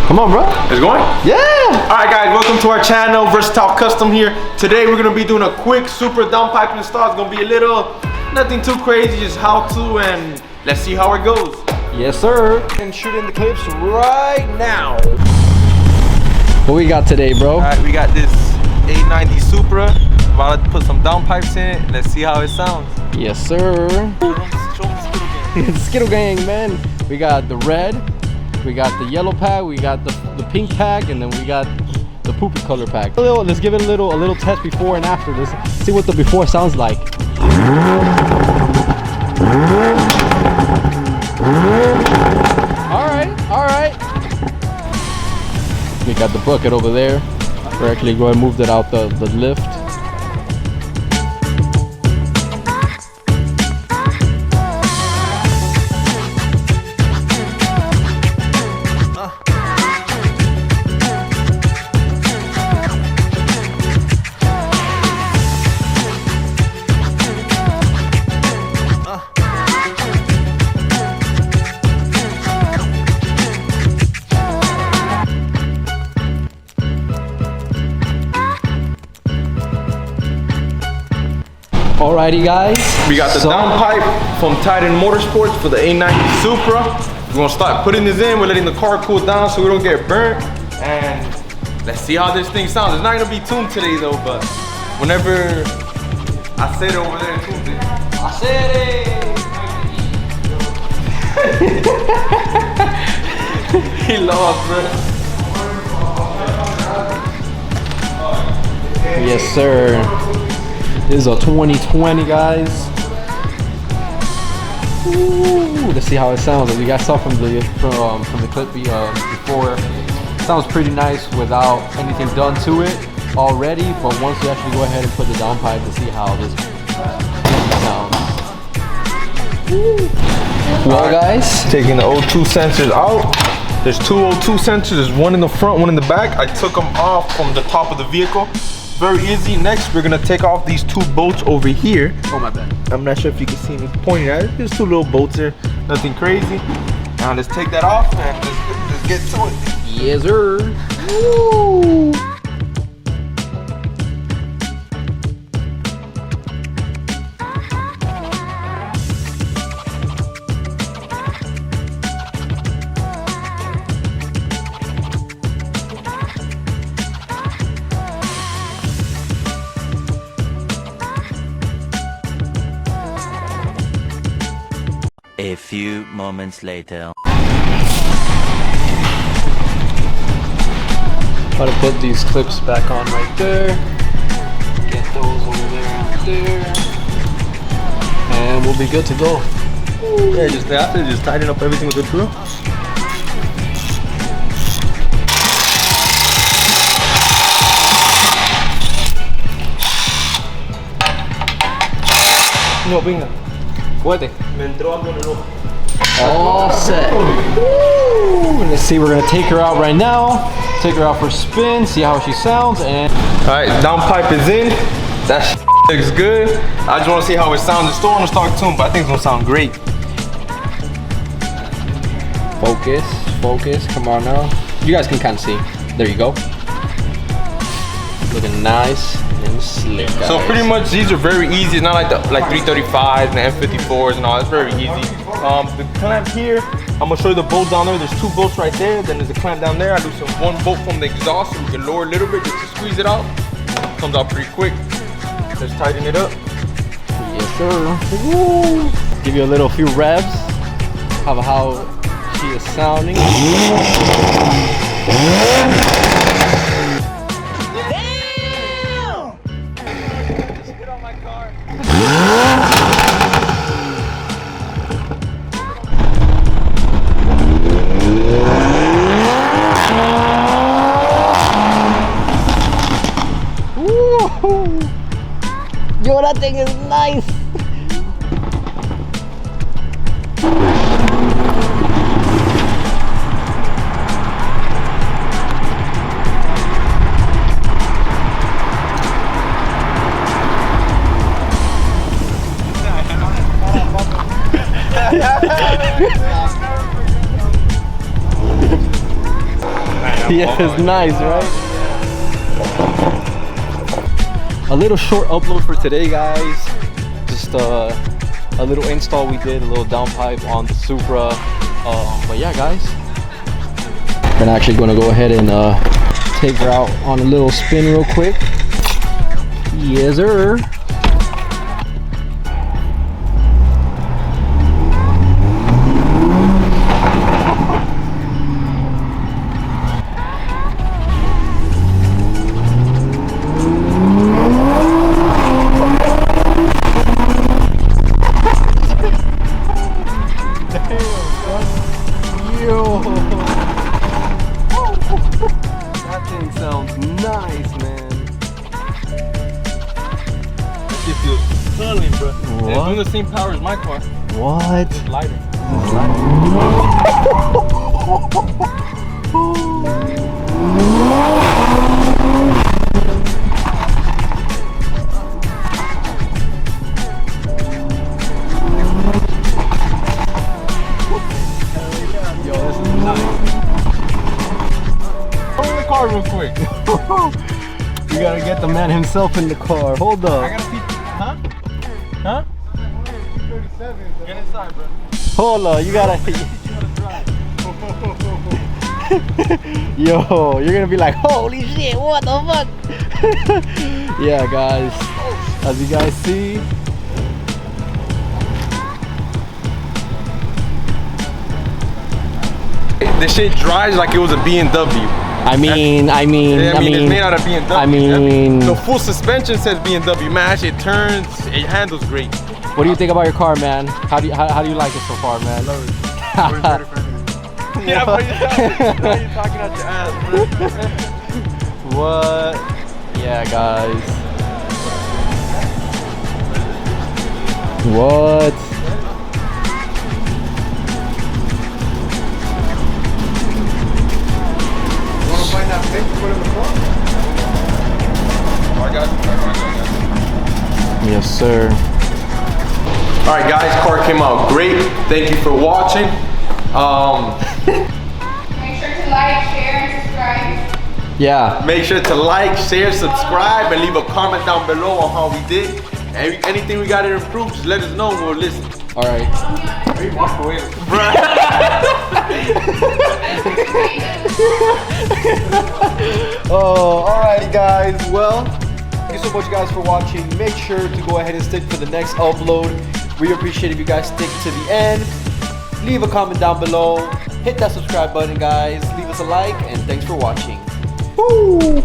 Come on, bro. It's going? Yeah. All right, guys, welcome to our channel, Versatile Custom here. Today, we're gonna be doing a quick Supra downpipe install. It's gonna be a little, nothing too crazy, just how to, and let's see how it goes. Yes, sir. And shooting the clips right now. What we got today, bro? All right, we got this A90 Supra. About to put some downpipes in it. Let's see how it sounds. Yes, sir. Show them the Skittle Gang. Skittle Gang, man. We got the red, we got the yellow pack, we got the pink pack, and then we got the poopy color pack. Let's give it a little test before and after. Let's see what the before sounds like. All right. We got the bucket over there. We're actually going to move that out the lift. Alrighty, guys. We got the downpipe from Titan Motorsports for the A90 Supra. We're gonna start putting this in. We're letting the car cool down so we don't get burnt. And let's see how this thing sounds. It's not gonna be tuned today though, but whenever I said it over there and tuned it. I said it. He lost, bro. Yes, sir. This is a 2020, guys. Ooh, let's see how it sounds. As you guys saw from the clip before, it sounds pretty nice without anything done to it already. But once you actually go ahead and put the downpipe to see how this sounds. Well, guys, taking the O2 sensors out. There's two O2 sensors. There's one in the front, one in the back. I took them off from the top of the vehicle. Very easy. Next, we're gonna take off these two bolts over here. Oh, my bad. I'm not sure if you can see me pointing at it. There's two little bolts there, nothing crazy. Now let's take that off and let's get to it. Yes, sir. Woo. A few moments later. Try to put these clips back on right there. Get those over there and there. And we'll be good to go. Yeah, just after, just tighten up everything with the drill. No, venga. Fuerte. Me entró algo en el ojo. All set. Woo. Let's see, we're gonna take her out right now. Take her out for a spin, see how she sounds, and all right, downpipe is in. That looks good. I just want to see how it sounds. It's still on the stock tune, but I think it's gonna sound great. focus. Come on now. You guys can kind of see. There you go. Looking nice and slick, guys. So pretty much these are very easy. It's not like the 335s and the F54s and all. It's very easy. The clamp here, I'm gonna show you the bolt down there. There's two bolts right there. Then there's a clamp down there. I do some one bolt from the exhaust so we can lower a little bit just to squeeze it out. Comes out pretty quick. Let's tighten it up. Yes, sir. Woo. Give you a little few revs of how she is sounding. Yo, that thing is nice. Yeah, it's nice, right? A little short upload for today, guys. Just a little install we did, a little downpipe on the Supra. But yeah, guys, we're actually going to go ahead and take her out on a little spin real quick. Yes, sir. That thing sounds nice, man. It feels stunning, bro. It's What? doing the same power as my car. What? It's lighter. Yo, this is nice. Hold the car real quick. You gotta get the man himself in the car. Hold I up. gotta see. Huh? Huh? 37. Get inside, bro. Hold up. You gotta. Yo, you're gonna be like, holy shit, what the fuck? Yeah, guys. As you guys see. This shit drives like it was a BMW. I mean, it's made out of BMW. I mean, the full suspension says BMW. Man, it turns, it handles great. what do you think about your car, man? How do you like it so far, man? Love it. Yeah, but you're talking out your ass, bro. What? Yeah, guys. What? Find that thing to put in the car? Oh, I got you. Yes, sir. All right, guys, car came out great. Thank you for watching. Make sure to like, share, and subscribe. Yeah. Make sure to like, share, subscribe, and leave a comment down below on how we did. Anything we got to improve, just let us know and we'll listen. All right. Walk away. Oh, all right, guys. Well, thank you so much, guys, for watching. Make sure to go ahead and stick for the next upload. We appreciate if you guys stick to the end. Leave a comment down below. Hit that subscribe button, guys. Leave us a like, and thanks for watching. Woo!